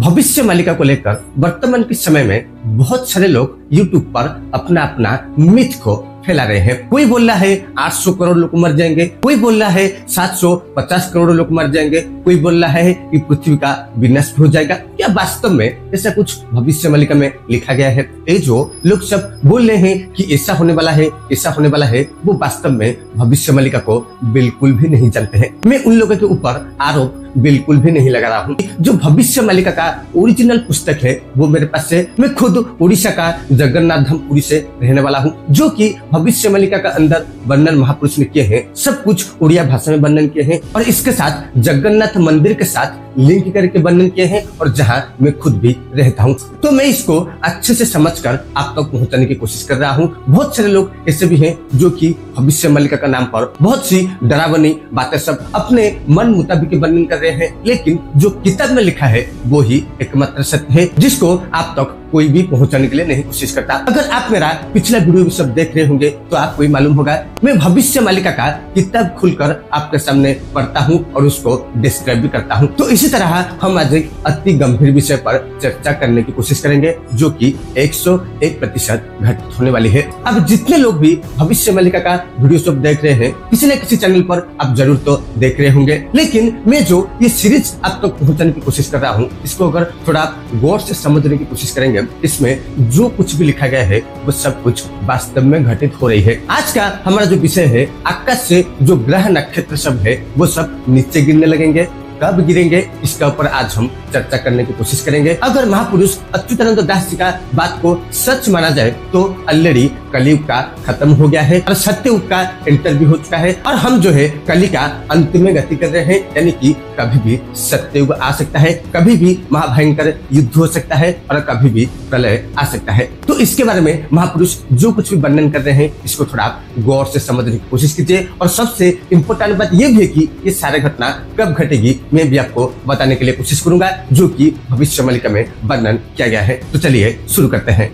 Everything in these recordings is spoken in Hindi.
भविष्य मालिका को लेकर वर्तमान के समय में बहुत सारे लोग YouTube पर अपना अपना मिथ को फैला रहे हैं। कोई बोल रहा है 800 करोड़ लोग मर जाएंगे, कोई बोल रहा है 750 करोड़ लोग मर जाएंगे, कोई बोल रहा है कि पृथ्वी का विनाश हो जाएगा। क्या वास्तव में ऐसा कुछ भविष्य मालिका में लिखा गया है? ये जो लोग सब बोल रहे हैं कि ऐसा होने वाला है, ऐसा होने वाला है, वो वास्तव में भविष्य मालिका को बिल्कुल भी नहीं जानते हैं। मैं उन लोगों के ऊपर आरोप बिल्कुल भी नहीं लगा रहा हूँ। जो भविष्य मालिका का ओरिजिनल पुस्तक है वो मेरे पास है। मैं खुद उड़ीसा का जगन्नाथ धाम पुरी से रहने वाला हूँ, जो कि भविष्य मालिका का अंदर वर्णन महापुरुष ने किए हैं। सब कुछ उड़िया भाषा में वर्णन किए हैं और इसके साथ जगन्नाथ मंदिर के साथ लिंक करके वर्णन किए हैं, और जहाँ मैं खुद भी रहता हूँ। तो मैं इसको अच्छे से समझकर आप तक पहुँचाने की कोशिश कर रहा हूँ। बहुत सारे लोग ऐसे भी हैं जो कि भविष्य मालिका का नाम पर बहुत सी डरावनी बातें सब अपने मन मुताबिक वर्णन कर रहे हैं, लेकिन जो किताब में लिखा है वो ही एकमात्र सत्य है, जिसको आप तक कोई भी पहुंचाने के लिए नहीं कोशिश करता। अगर आप मेरा पिछला वीडियो भी सब देख रहे होंगे तो आपको ही मालूम होगा मैं भविष्य मालिका का किताब खुलकर आपके सामने पढ़ता हूं और उसको डिस्क्राइब भी करता हूं। तो इसी तरह हम आज एक अति गंभीर विषय पर चर्चा करने की कोशिश करेंगे, जो कि 101% घटित होने वाली है। अब जितने लोग भी भविष्य मालिका का वीडियो सब देख रहे हैं, किसी न किसी चैनल पर आप जरूर तो देख रहे होंगे, लेकिन मैं जो ये सीरीज आप तक पहुंचाने की कोशिश कर रहा हूँ, इसको अगर थोड़ा गौर से समझने की कोशिश करेंगे, इसमें जो कुछ भी लिखा गया है वो सब कुछ वास्तव में घटित हो रही है। आज का हमारा जो विषय है, आकाश से जो ग्रह नक्षत्र सब है वो सब नीचे गिरने लगेंगे। कब गिरेंगे इसका ऊपर आज हम चर्चा करने की कोशिश करेंगे। अगर महापुरुष अच्युतानंद दास जी का बात को सच माना जाए तो ऑलरेडी कलयुग का खत्म हो गया है और सत्ययुग का एंटर भी हो चुका है, और हम जो है कली का अंत में गति कर रहे हैं, यानी कि कभी भी सत्ययुग आ सकता है, कभी भी महाभयंकर युद्ध हो सकता है और कभी भी प्रलय आ सकता है। तो इसके बारे में महापुरुष जो कुछ भी वर्णन कर रहे हैं इसको थोड़ा आप गौर से समझने की कोशिश कीजिए। और सबसे इम्पोर्टेंट बात यह भी है कि ये सारी घटना कब घटेगी मैं भी आपको बताने के लिए कोशिश करूंगा, जो कि भविष्य मालिका में वर्णन किया गया है। तो चलिए शुरू करते हैं।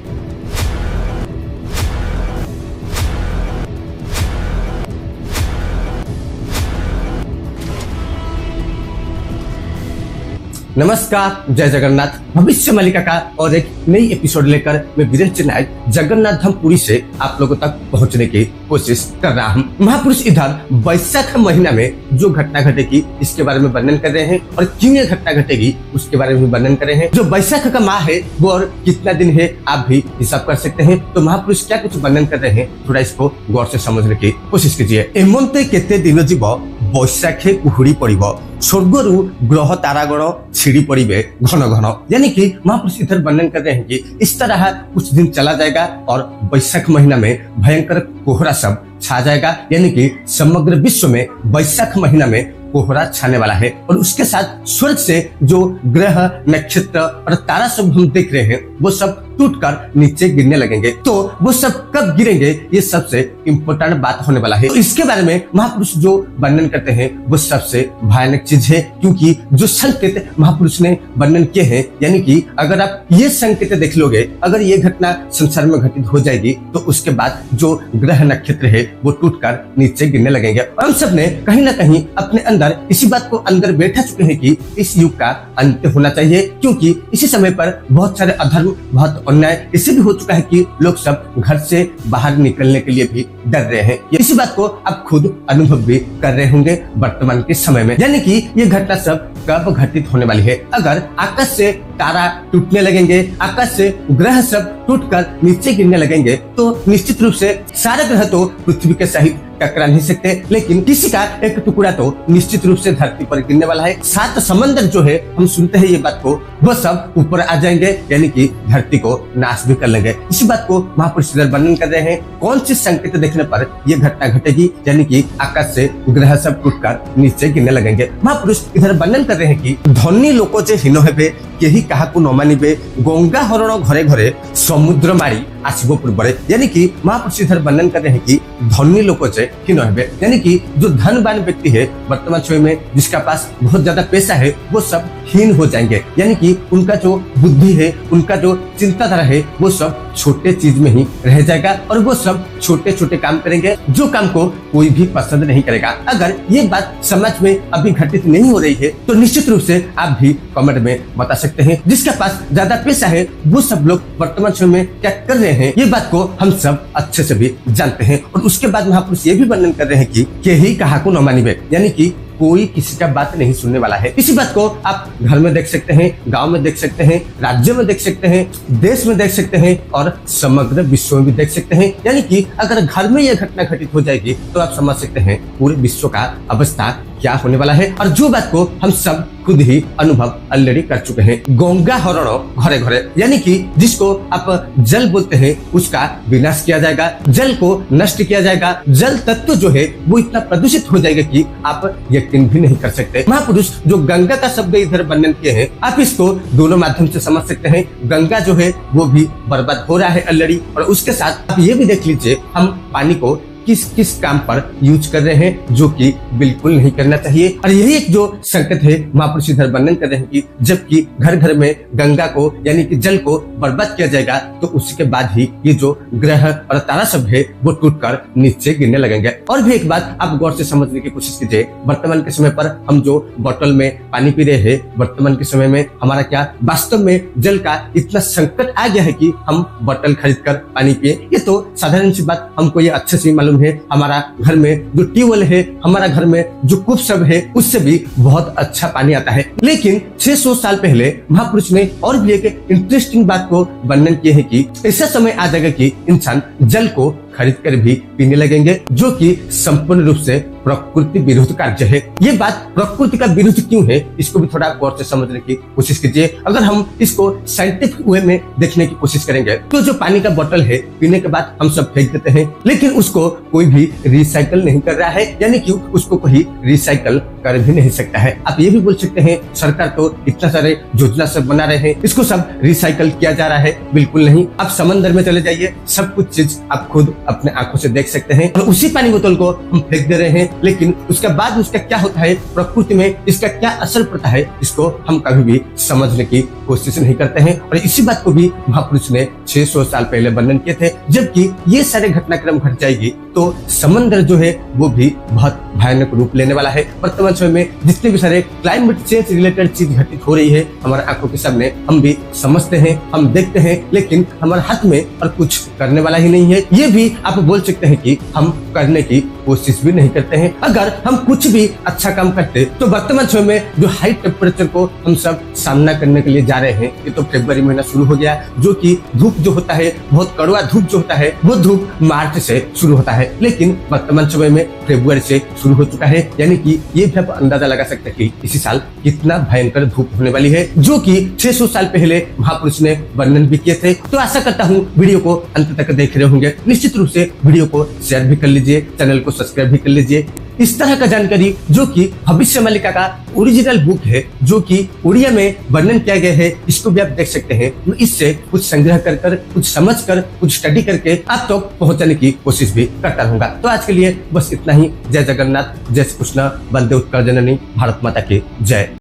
नमस्कार, जय जगन्नाथ। भविष्य मालिका का और एक नई एपिसोड लेकर मैं वीरेंद्र नायक जगन्नाथ धाम पुरी से आप लोगों तक पहुंचने की कोशिश कर रहा हूं। महापुरुष इधर वैशाख महीना में जो घटना घटेगी इसके बारे में वर्णन कर रहे हैं, और क्यों ये घटना घटेगी उसके बारे में वर्णन कर रहे हैं। जो वैशाख का माह है वो और कितना दिन है आप भी हिसाब कर सकते हैं। तो महापुरुष क्या कुछ वर्णन कर रहे हैं, थोड़ा इसको गौर से समझने की कोशिश कीजिए। एमंते केते दिन जीव बैशाखे कुहुड़ी पड़िब, स्वर्गरु ग्रह तारागण छिड़ी पड़िबे घन घन। यानी कि महापुरुष इधर वर्णन कर रहे हैं कि इस तरह कुछ दिन चला जाएगा और वैशाख महीना में भयंकर कोहरा सब छा जाएगा, यानी कि समग्र विश्व में वैशाख महीना में कोहरा छाने वाला है। और उसके साथ स्वर्ग से जो ग्रह नक्षत्र और तारा सब हम देख रहे हैं वो सब टूटकर नीचे गिरने लगेंगे। तो वो सब कब गिरेंगे ये सबसे इम्पोर्टेंट बात होने वाला है। तो इसके बारे में महापुरुष जो वर्णन करते हैं वो सबसे भयानक चीज है, क्योंकि जो संकेत महापुरुष ने वर्णन किए हैं, यानी कि अगर आप ये संकेत देख लोगे, अगर ये घटना संसार में घटित हो जाएगी तो उसके बाद जो ग्रह नक्षत्र है वो टूटकर नीचे गिरने लगेंगे। और हम सब ने कहीं ना कहीं अपने अंदर इसी बात को अंदर बैठा चुके हैं कि इस युग का अंत होना चाहिए, क्योंकि इसी समय पर बहुत सारे अधर्म, बहुत अन्याय इससे भी हो चुका है कि लोग सब घर से बाहर निकलने के लिए भी डर रहे हैं। इसी बात को आप खुद अनुभव भी कर रहे होंगे वर्तमान के समय में। यानी कि ये घटना सब कब घटित होने वाली है। अगर आकाश से तारा टूटने लगेंगे, आकाश से ग्रह सब टूटकर नीचे गिरने लगेंगे, तो निश्चित रूप से सारे ग्रह तो पृथ्वी के सहित टकरा नहीं सकते, लेकिन किसी का एक टुकड़ा तो निश्चित रूप से धरती पर गिरने वाला है। 7 समंदर जो है, हम सुनते हैं ये बात को, वो सब ऊपर आ जाएंगे, यानी कि धरती को नाश भी कर लेंगे। इसी बात को महापुरुष वर्णन कर रहे हैं। कौन सी संकेत देखने पर यह घटना घटेगी, यानी कि आकाश से ग्रह सब टूटकर नीचे गिरने लगेंगे। महापुरुष इधर वर्णन कर रहे हैं कि धनी लोक जे हीन हेबे केही काहाकु न मानिबे, गंगा हरण घरे घरे समुद्र मारी आसिबो बड़े, यानी कि महापुरुष इधर वर्णन कर रहे हैं कि धनी लोगों से हीन है, यानी कि जो धनवान व्यक्ति है वर्तमान समय में जिसका पास बहुत ज्यादा पैसा है वो सब हीन हो जाएंगे, यानी कि उनका जो बुद्धि है, उनका जो चिंताधारा है वो सब छोटे चीज में ही रह जाएगा और वो सब छोटे छोटे काम करेंगे जो काम को कोई भी पसंद नहीं करेगा। अगर ये बात समाज में अभी घटित नहीं हो रही है तो निश्चित रूप से आप भी कमेंट में बता सकते हैं। जिसके पास ज्यादा पैसा है वो सब लोग वर्तमान समय में क्या कर रहे हैं, ये बात को हम सब अच्छे से भी जानते हैं। और उसके बाद महापुरुष ये भी वर्णन कर रहे हैं कि केही कहा को न मानिबे, यानी कि कोई किसी का बात नहीं सुनने वाला है। इसी बात को आप घर में देख सकते हैं, गांव में देख सकते हैं, राज्य में देख सकते हैं, देश में देख सकते हैं और समग्र विश्व में भी देख सकते हैं। यानी कि अगर घर में यह घटना घटित हो जाएगी तो आप समझ सकते हैं पूरे विश्व का अवस्था क्या होने वाला है। और जो बात को हम सब खुद ही अनुभव ऑलरेडी कर चुके हैं। गंगा हरण घरे घरे, यानी कि जिसको आप जल बोलते हैं उसका विनाश किया जाएगा, जल को नष्ट किया जाएगा, जल तत्व जो है वो इतना प्रदूषित हो जाएगा कि आप यकीन भी नहीं कर सकते। महापुरुष जो गंगा का शब्द इधर वर्णन किए हैं आप इसको दोनों माध्यम से समझ सकते हैं। गंगा जो है वो भी बर्बाद हो रहा है ऑलरेडी, और उसके साथ आप ये भी देख लीजिए हम पानी को किस किस काम पर यूज कर रहे हैं जो कि बिल्कुल नहीं करना चाहिए। और यही एक जो संकेत है महापुरुष इधर वर्णन कर रहे हैं कि जबकि घर घर में गंगा को यानी कि जल को बर्बाद किया जाएगा तो उसके बाद ही ये जो ग्रह और तारा सब है वो टूटकर नीचे गिरने लगेंगे। और भी एक बात आप गौर से समझने की कोशिश कीजिए, वर्तमान के समय पर हम जो बोतल में पानी पी रहे हैं, वर्तमान के समय में हमारा क्या वास्तव में जल का इतना संकट आ गया है कि हम बोतल खरीद कर पानी पिए। ये तो साधारण सी बात हमको ये अच्छे से मालूम है। हमारा घर में जो ट्यूबवेल है, हमारा घर में जो कूप सब है उससे भी बहुत अच्छा पानी आता है। लेकिन 600 साल पहले महापुरुष ने और भी एक इंटरेस्टिंग बात को वर्णन किए है कि ऐसा समय आ जाएगा कि इंसान जल को खरीद कर भी पीने लगेंगे जो कि संपूर्ण रूप से प्रकृति विरुद्ध कार्य है। ये बात प्रकृति का विरुद्ध क्यों है इसको भी थोड़ा गौर से समझने की कोशिश कीजिए। अगर हम इसको साइंटिफिक वे में देखने की कोशिश करेंगे तो जो पानी का बोतल है पीने के बाद हम सब फेंक देते हैं, लेकिन उसको कोई भी रिसाइकल नहीं कर रहा है, यानी कि उसको कोई रिसाइकल कर भी नहीं सकता है। आप ये भी बोल सकते हैं सरकार तो इतना सारे योजना सब बना रहे हैं, इसको सब रिसाइकल किया जा रहा है। बिल्कुल नहीं। आप समंदर में चले जाइए, सब कुछ चीज आप खुद अपने आंखों से देख सकते हैं। और उसी पानी बोतल को हम फेंक दे रहे हैं, लेकिन उसके बाद उसका क्या होता है, प्रकृति में इसका क्या असर पड़ता है, इसको हम कभी भी समझने की कोशिश नहीं करते हैं। और इसी बात को भी महापुरुष ने 600 साल पहले वर्णन किए थे। जबकि ये सारे घटनाक्रम घट जाएगी तो समंदर जो है वो भी बहुत भयानक रूप लेने वाला है। वर्तमान समय में जितने भी सारे क्लाइमेट चेंज रिलेटेड चीज घटित हो रही है हमारे आंखों के सामने, हम भी समझते हैं, हम देखते हैं, लेकिन हमारे हाथ में और कुछ करने वाला ही नहीं है। ये भी आप बोल सकते हैं कि हम करने की कोशिश भी नहीं करते हैं। अगर हम कुछ भी अच्छा काम करते तो वर्तमान समय में जो हाई टेम्परेचर को हम सब सामना करने के लिए जा रहे हैं, ये तो फरवरी महीना शुरू हो गया, जो कि धूप जो होता है बहुत कड़वा धूप जो होता है वो धूप मार्च से शुरू होता है, लेकिन वर्तमान समय में फरवरी से शुरू हो चुका है। यानी कि ये भी आप अंदाजा लगा सकते हैं कि इसी साल कितना भयंकर धूप होने वाली है, जो कि 600 साल पहले महापुरुष ने वर्णन भी किए थे। तो आशा करता हूँ वीडियो को अंत तक देख रहे होंगे। निश्चित रूप से वीडियो को शेयर भी कर लीजिए, चैनल को सब्सक्राइब भी कर लीजिए। इस तरह का जानकारी जो कि भविष्य मालिका का ओरिजिनल बुक है जो कि उड़िया में वर्णन किया गया है, इसको भी आप देख सकते हैं। मैं इससे कुछ संग्रह कर कुछ समझ कर कुछ स्टडी करके आप तक पहुंचाने की कोशिश भी करता रहूंगा। तो आज के लिए बस इतना ही। जय जगन्नाथ, जय श्री कृष्ण, वंदे उत्कल जननी, भारत माता की जय।